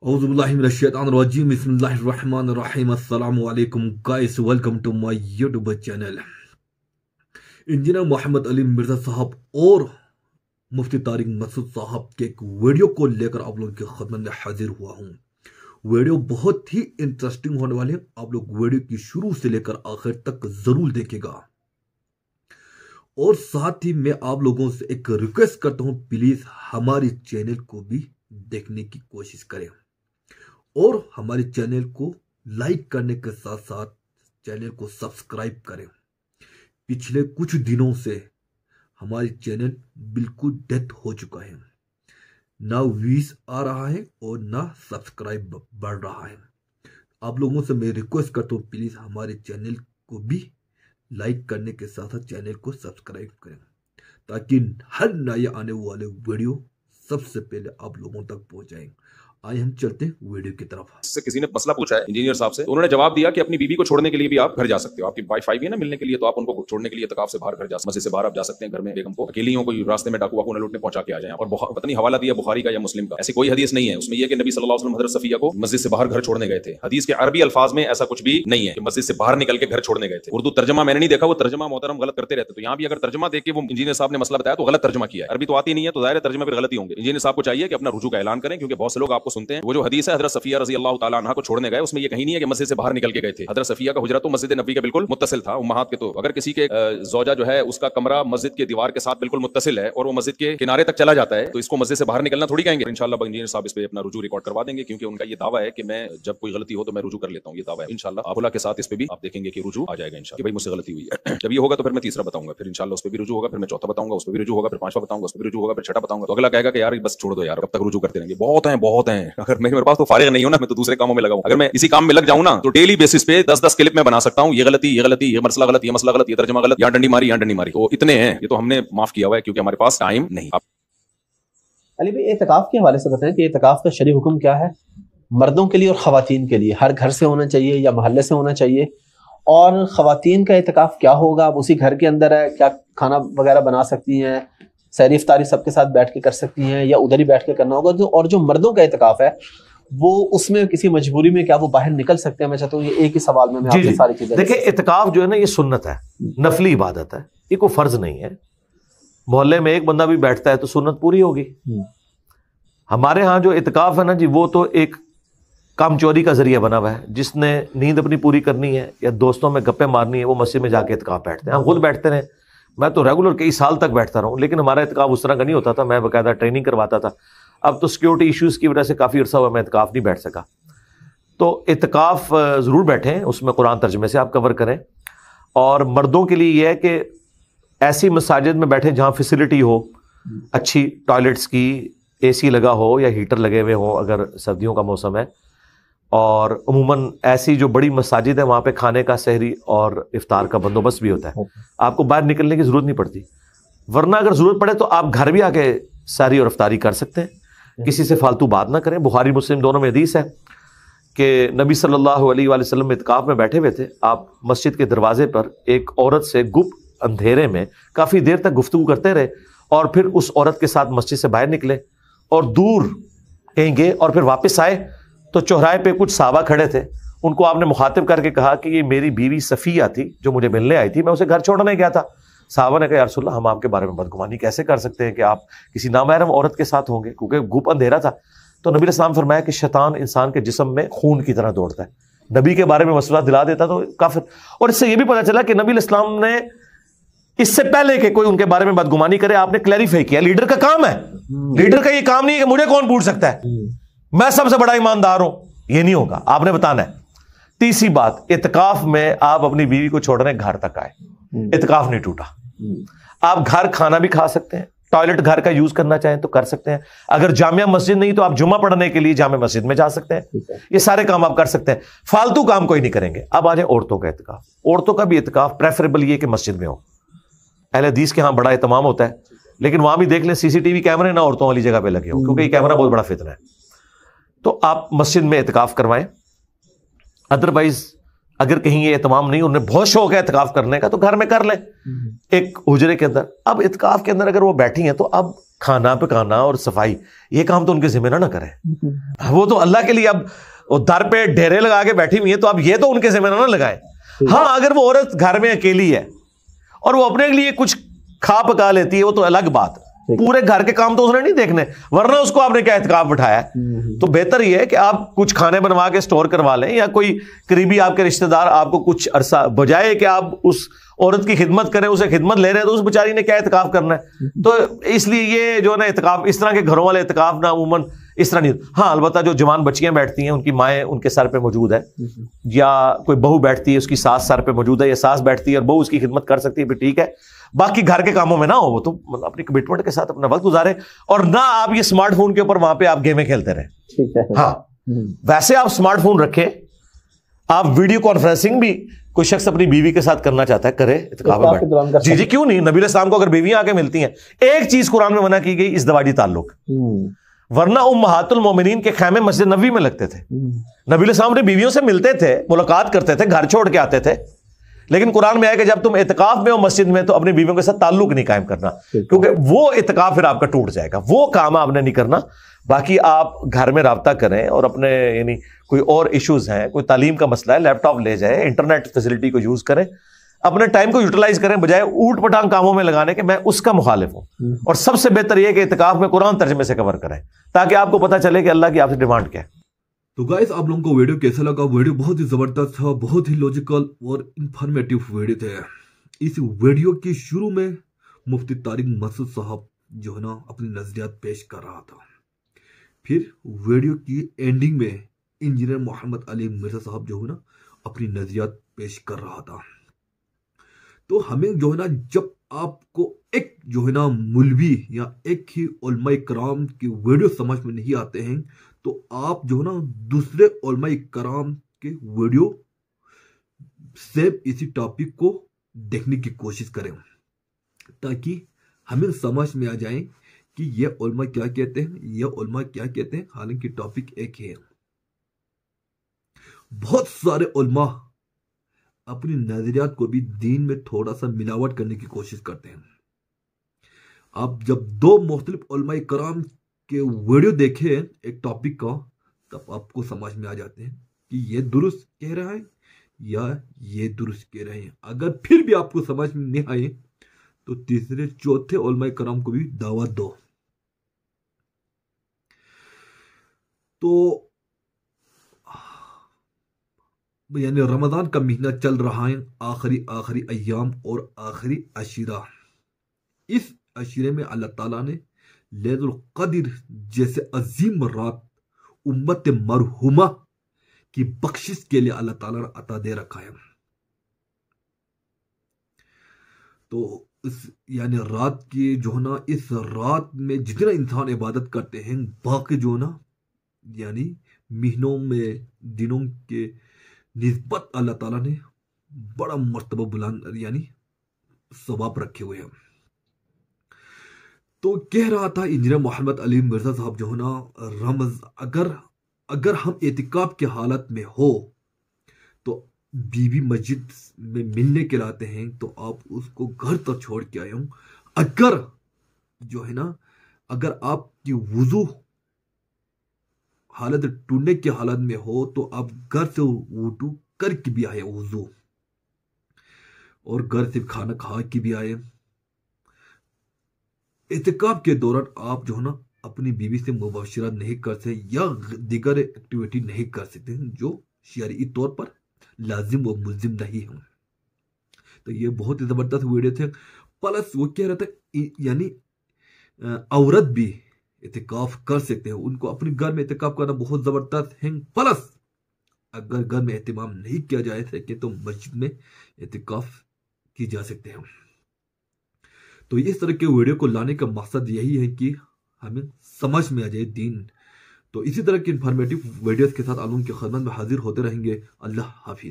औज़ुबिल्लाहिमिनश्शैतानिर्रजीम बिस्मिल्लाहिर्रहमानिर्रहीम अस्सलामु अलैकुम guys, welcome to my YouTube channel. Engineer Mohammad Ali Mirza साहब और मुफ्ती तारिक मसूद साहब के एक वीडियो को लेकर आप लोगों की खिदमत में हाजिर हुआ हूं। वीडियो बहुत ही इंटरेस्टिंग होने वाले हैं, आप लोग वीडियो की शुरू से लेकर आखिर तक जरूर देखेगा। और साथ ही मैं आप लोगों से एक रिक्वेस्ट करता हूं, प्लीज हमारे चैनल को भी देखने की कोशिश करें और हमारे चैनल को लाइक करने के साथ साथ चैनल को सब्सक्राइब करें। पिछले कुछ दिनों से हमारे चैनल बिल्कुल डेथ हो चुका है, ना व्यूज आ रहा है और ना सब्सक्राइब बढ़ रहा है। आप लोगों से मैं रिक्वेस्ट करता हूँ, प्लीज हमारे चैनल को भी लाइक करने के साथ साथ चैनल को सब्सक्राइब करें ताकि हर नए आने वाले वीडियो सबसे पहले आप लोगों तक पहुंचाएं। आइए हम चलते हैं वीडियो की तरफ। से किसी ने मसला पूछा है इंजीनियर साहब से, तो उन्होंने जवाब दिया कि अपनी बीवी को छोड़ने के लिए भी आप घर जा सकते हो। आपकी वाइफ आई है ना मिलने के लिए, तो आप उनको छोड़ने के लिए तकाफ से बाहर घर जा, मस्जिद से बाहर आप जा सकते हैं। घर में बेगम को अकेली हो, कोई रास्ते में डाकू वाकू न लूटने पहुंचा के आ जाए। और पता नहीं हवाला दिया बुखारी का या मुस्लिम का, ऐसी कोई हदीस नहीं है उसमें यह कि नबी सल्लल्लाहु अलैहि वसल्लम हज़रत सफिया को मस्जिद से बाहर घर छोड़ने गए थे। हदीस के अरबी अल्फाज में ऐसा कुछ भी नहीं है कि मस्जिद से बाहर निकल के घर छोड़ने गए थे। उर्दू तर्जमा मैंने नहीं देखा, वो तर्जमा मोहतरम गलत करते रहते। तो यहाँ भी अगर तर्जमा देख के वो इंजीनियर साहब ने मसला बताया तो गलत तर्जमा किया है। अरबी तो आती नहीं है तो जाहिर तर्जमा फिर गलत ही होंगे। इंजीनियर साहब को चाहिए कि अपना रुजू का ऐलान करें, क्योंकि बहुत से लोग आपको सुनते हैं। वो जो हदीस है हज़रत सफिया रज़ी अल्लाह ताला अन्हा को छोड़ने गए, उसमें ये कहीं नहीं है कि मस्जिद से बाहर निकल के गए थे। हज़रत सफिया का हुजरा तो मस्जिद नबी के बिल्कुल मुत्तसिल था, उम्महात के। तो अगर किसी के ज़ौजा जो है उसका कमरा मस्जिद के दीवार के साथ बिल्कुल मुत्तसिल है और वो मस्जिद के किनारे तक चला जाता है, तो इसको मस्जिद से बाहर निकलना थोड़ी कहेंगे। इंशाल्लाह इंजीनियर साहब इस पे अपना रुजू रिकॉर्ड करवा देंगे, क्योंकि उनका ये दावा है कि मैं जब कोई गलती हो तो मैं रुजू कर लेता हूँ। ये दावा है। इंशाल्लाह आबुला के साथ इस पे भी आप देखेंगे कि रुजू आ जाएगा इंशाल्लाह, भाई मुझसे गलती हुई है। जब ये होगा तो फिर मैं तीसरा बताऊंगा, फिर इंशाल्लाह उस पे भी रुजू होगा, फिर मैं चौथा बताऊंगा, उस पे भी रुजू होगा, फिर पांचवा बताऊंगा, उस पे भी रुजू होगा, फिर छठा बताऊंगा। तो अगला कहेगा कि यार बस छोड़ दो यार, कब तक रुजू करते रहेंगे, बहुत हैं। अगर मेरे पास तो फारिग नहीं हो ना, मैं तो दूसरे कामों में लगा हूं। अगर मैं इसी काम में लग जाऊं ना तो डेली बेसिस पे 10-10 क्लिप में बना सकता हूं। ये गलती, ये मसला गलत, ये मसला गलत, ये तर्जमा गलत, यहाँ डंडी मारी। तो इतने हैं, ये तो हमने माफ किया हुआ है क्योंकि हमारे पास टाइम नहीं। अली भाई, एतकाफ के हवाले से बताएं कि एतकाफ का शरई हुक्म क्या है मर्दों के लिए और खवातीन के लिए? हर घर से होना चाहिए या मोहल्ले से होना चाहिए? और खवातीन का एतकाफ क्या होगा? अब उसी घर के अंदर है, क्या खाना वगैरह बना सकती हैं, सहरी इफ्तारी सबके साथ बैठ के कर सकती हैं, या उधर ही बैठ के करना होगा? और जो मर्दों का एतकाफ है वो उसमें किसी मजबूरी में क्या वो बाहर निकल सकते हैं? मैं चाहता हूँ ये एक ही सवाल में मैं आपसे सारी चीजें। देखिए, इत्काफ जो है ना, ये सुन्नत है, नफली इबादत है, ये कोई फर्ज नहीं है। मोहल्ले में एक बंदा भी बैठता है तो सुन्नत पूरी होगी। हमारे यहाँ जो इत्काफ है ना जी, वो तो एक काम चोरी का जरिया बना हुआ है। जिसने नींद अपनी पूरी करनी है या दोस्तों में गप्पे मारनी है, वो मस्जिद में जाके इत्काफ बैठते हैं। हम खुद बैठते रहे, मैं तो रेगुलर कई साल तक बैठता रहा हूँ, लेकिन हमारा इत्काफ उस तरह का नहीं होता था। मैं बाकायदा ट्रेनिंग करवाता था। अब तो सिक्योरिटी इश्यूज़ की वजह से काफ़ी अर्सा हुआ मैं इत्काफ नहीं बैठ सका। तो इत्काफ ज़रूर बैठें, उसमें कुरान तर्जमे से आप कवर करें। और मर्दों के लिए यह है कि ऐसी मसाजिद में बैठें जहाँ फैसिलिटी हो, अच्छी टॉयलेट्स की, AC लगा हो या हीटर लगे हुए हो अगर सर्दियों का मौसम है। और अमूमन ऐसी जो बड़ी मसाजिद है वहाँ पे खाने का, सहरी और इफ्तार का बंदोबस्त भी होता है। आपको बाहर निकलने की ज़रूरत नहीं पड़ती। वरना अगर ज़रूरत पड़े तो आप घर भी आके सहरी और इफ्तारी कर सकते हैं, किसी से फालतू बात ना करें। बुखारी मुस्लिम दोनों में हदीस है कि नबी सल्लल्लाहु अलैहि वसल्लम इत्काफ में बैठे हुए थे। आप मस्जिद के दरवाजे पर एक औरत से गुप्त अंधेरे में काफ़ी देर तक गुफ्तगू करते रहे और फिर उस औरत के साथ मस्जिद से बाहर निकले और दूर कहीं गए और फिर वापस आए तो चौराहे पे कुछ साहबा खड़े थे। उनको आपने मुखातिब करके कहा कि ये मेरी बीवी सफ़िया थी जो मुझे मिलने आई थी, मैं उसे घर छोड़ने गया था। साहबा ने कहा, या रसूलल्लाह, हम आपके बारे में बदगुमानी कैसे कर सकते हैं कि आप किसी नामहरम औरत के साथ होंगे, क्योंकि गुप अंधेरा था। तो नबी अलैहिस्सलाम फरमाया कि शैतान इंसान के जिस्म में खून की तरह दौड़ता है। नबी के बारे में मसला दिला देता तो काफिर। और इससे यह भी पता चला कि नबी अलैहिस्सलाम ने इससे पहले कि कोई उनके बारे में बदगुमानी करे, आपने क्लैरिफाई किया। लीडर का काम है, लीडर का ये काम नहीं है कि मुझे कौन पूछ सकता है, मैं सबसे बड़ा ईमानदार हूं, ये नहीं होगा, आपने बताना है। तीसरी बात, इत्काफ में आप अपनी बीवी को छोड़ने घर तक आए, इत्काफ नहीं टूटा। आप घर खाना भी खा सकते हैं, टॉयलेट घर का यूज करना चाहें तो कर सकते हैं। अगर जामिया मस्जिद नहीं तो आप जुम्मा पढ़ने के लिए जामिया मस्जिद में जा सकते हैं। ये सारे काम आप कर सकते हैं, फालतू काम कोई नहीं करेंगे। अब आ जाए औरतों का इत्काफ। औरतों का भी इत्काफ प्रेफरेबल ये कि मस्जिद में हो। अहले हदीस के यहाँ बड़ा एहतमाम होता है, लेकिन वहां भी देख लें CCTV कैमरे ना औरतों वाली जगह पे लगे हो, क्योंकि ये कैमरा बहुत बड़ा फितना है। तो आप मस्जिद में इत्काफ करवाएं। अदरवाइज अगर कहीं ये एहतमाम नहीं, उन्हें बहुत शौक है इत्काफ करने का, तो घर में कर ले एक हुजरे के अंदर। अब इत्काफ के अंदर अगर वो बैठी हैं तो अब खाना पकाना और सफाई ये काम तो उनके जिम्मे ना करें, वो तो अल्लाह के लिए अब दर पे डेरे लगा के बैठी हुई है, तो अब ये तो उनके जिम्मे ना लगाए। हाँ, अगर वो औरत घर में अकेली है और वो अपने लिए कुछ खा पका लेती है, वो तो अलग बात, पूरे घर के काम तो उसने नहीं देखने, वरना उसको आपने क्या इत्काफ बिठाया। तो बेहतर यह है कि आप कुछ खाने बनवा के स्टोर करवा लें, या कोई करीबी आपके रिश्तेदार आपको कुछ अरसा, बजाय कि आप उस औरत की खिदमत करें, उसे खिदमत ले रहे हैं, तो उस बेचारी ने क्या इत्काफ करना है। तो इसलिए ये जो ना इत्काफ, इस तरह के घरों वाले इत्काफ ना उमूमन इस तरह नहीं। हाँ, अलबत्ता जो जवान बच्चियां बैठती हैं, उनकी माएँ उनके सर पे मौजूद है, या कोई बहू बैठती है उसकी सास सर पे मौजूद है, या सास बैठती है और बहू उसकी खिदमत कर सकती है, फिर ठीक है। बाकी घर के कामों में ना हो, वो तो अपनी कमिटमेंट के साथ अपना वक्त गुजारे, और ना आप ये स्मार्टफोन के ऊपर वहां पे आप गेमें खेलते रहे। ठीक है। हाँ, वैसे आप स्मार्टफोन रखें, आप वीडियो कॉन्फ्रेंसिंग भी कोई शख्स अपनी बीवी के साथ करना चाहता है, करे इत्काफ में बैठ। जी जी, क्यों नहीं। नबी अलैहिस्सलाम को अगर बीवियां आके मिलती हैं, एक चीज कुरान में मना की गई, इज़्दवाजी ताल्लुक, वरना उम्महातुल मोमिनीन के खैमे मस्जिद नबी में लगते थे। नबी अलैहिस्सलाम अपनी बीवियों से मिलते थे, मुलाकात करते थे, घर छोड़ के आते थे, लेकिन कुरान में आया कि जब तुम इत्काफ में हो मस्जिद में, तो अपनी बीवियों के साथ ताल्लुक नहीं कायम करना, क्योंकि वो इत्काफ फिर आपका टूट जाएगा, वो काम आपने नहीं करना। बाकी आप घर में राब्ता करें, और अपने यानी कोई और इश्यूज हैं, कोई तालीम का मसला है, लैपटॉप ले जाए, इंटरनेट फैसिलिटी को यूज करें, अपने टाइम को यूटिलाइज करें, बजाय ऊट पटांग कामों में लगाने के। मैं उसका मुखालिफ हूं। और सबसे बेहतर यह कि इत्काफ में कुरान तर्जमे से कवर करें, ताकि आपको पता चले कि अल्लाह की आपसे डिमांड क्या है। तो गाइस, आप लोगों को वीडियो कैसा लगा? वीडियो बहुत ही जबरदस्त था, बहुत ही लॉजिकल और इंफॉर्मेटिव वीडियो थे। इस वीडियो की शुरू में मुफ्ती तारिक मसूद साहब जो है ना अपनी नजरियात पेश कर रहा था, फिर वीडियो की एंडिंग में इंजीनियर मोहम्मद अली मिर्जा साहब जो है ना अपनी नजरियात पेश कर रहा था। तो हमें जो है ना, जब आपको एक जो है ना मौलवी या एक ही उलमा कराम की वीडियो समझ में नहीं आते हैं, तो आप जो है ना दूसरे उलमा कराम के वीडियो से इसी टॉपिक को देखने की कोशिश करें, ताकि हमें समझ में आ जाए कि ये उलमा क्या कहते हैं, ये उलमा क्या कहते हैं। हालांकि टॉपिक एक ही है। बहुत सारे उलमा अपनी नजरियात को भी दीन में थोड़ा सा मिलावट करने की कोशिश करते हैं। आप जब दो मुख्तलिफ उलमा कराम के वीडियो देखे एक टॉपिक का, तब आपको समझ में आ जाते हैं कि ये दुरुस्त कह रहा है या ये दुरुस्त कह रहे हैं। अगर फिर भी आपको समझ में नहीं आए, तो तीसरे चौथे उलमा कराम को भी दावत दो। तो यानी रमजान का महीना चल रहा है, आखिरी अय्याम और आखिरी अशीरा। इस अशीरे में अल्लाह ताला ने लैलतुल क़द्र जैसे अजीम रात उम्मत मरहुमा की बख्शिश के लिए अल्लाह ताला ने अता दे रखा है। तो इस यानी रात की जो है ना, इस रात में जितना इंसान इबादत करते हैं, बाकी जो ना यानी महीनों में दिनों के निस्बत अल्लाह ताला ने बड़ा मर्तबा बुलंद यानी सवाब रखे हुए हैं। तो कह रहा था इंजीनियर मोहम्मद अली मिर्जा साहब जो है ना, अगर हम एतिकाफ के हालत में हो तो बीवी मस्जिद में मिलने के लाते हैं, तो आप उसको घर तक छोड़ के आए हो। अगर जो है ना, अगर आपकी वुजू हालत टूटने की हालत में हो, तो आप घर से वुजू करके भी आए वुजू, और घर से खाना खा के भी आए। इत्तिकाफ के दौरान आप जो है ना अपनी बीवी से मुबाशरत नहीं कर सकते या दीगर एक्टिविटी नहीं कर सकते जो शरई तौर पर लाजिम व मुल्जिम नहीं है। तो ये बहुत ही जबरदस्त वीडियो थे। प्लस वो कह रहा था यानी औरत भी इत्तिकाफ कर सकते हैं, उनको अपने घर में इत्तिकाफ करना बहुत जबरदस्त है। प्लस अगर घर में एहतमाम नहीं किया जा सके तो मस्जिद में इत्तिकाफ की जा सकते हैं। तो इस तरह के वीडियो को लाने का मकसद यही है कि हमें समझ में आ जाए दीन। तो इसी तरह के इंफॉर्मेटिव वीडियोस के साथ आलम की खदमत में हाजिर होते रहेंगे। अल्लाह हाफिज।